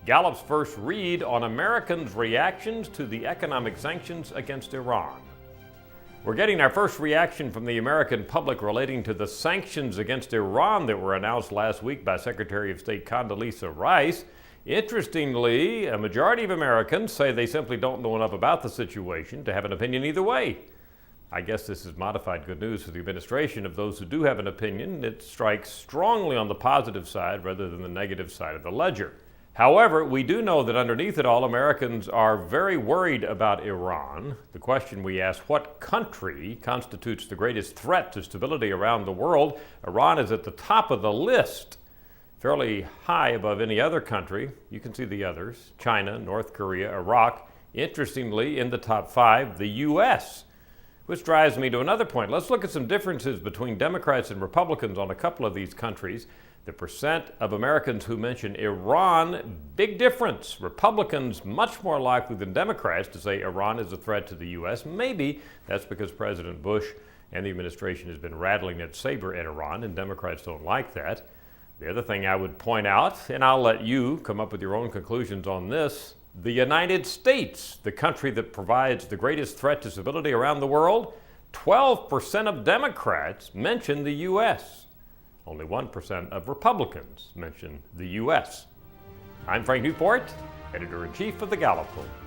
Gallup's first read on Americans' reactions to the economic sanctions against Iran. We're getting our first reaction from the American public relating to the sanctions against Iran that were announced last week by Secretary of State Condoleezza Rice. Interestingly, a majority of Americans say they simply don't know enough about the situation to have an opinion either way. I guess this is modified good news for the administration. Of those who do have an opinion, it strikes strongly on the positive side rather than the negative side of the ledger. However, we do know that underneath it all, Americans are very worried about Iran. The question we ask, what country constitutes the greatest threat to stability around the world? Iran is at the top of the list, fairly high above any other country. You can see the others: China, North Korea, Iraq. Interestingly, in the top 5, the U.S., which drives me to another point. Let's look at some differences between Democrats and Republicans on a couple of these countries. The percent of Americans who mention Iran, big difference. Republicans much more likely than Democrats to say Iran is a threat to the U.S. Maybe that's because President Bush and the administration has been rattling its saber at Iran, and Democrats don't like that. The other thing I would point out, and I'll let you come up with your own conclusions on this, the United States, the country that provides the greatest threat to stability around the world, 12% of Democrats mention the U.S. Only 1% of Republicans mention the U.S. I'm Frank Newport, Editor-in-Chief of the Gallup.com.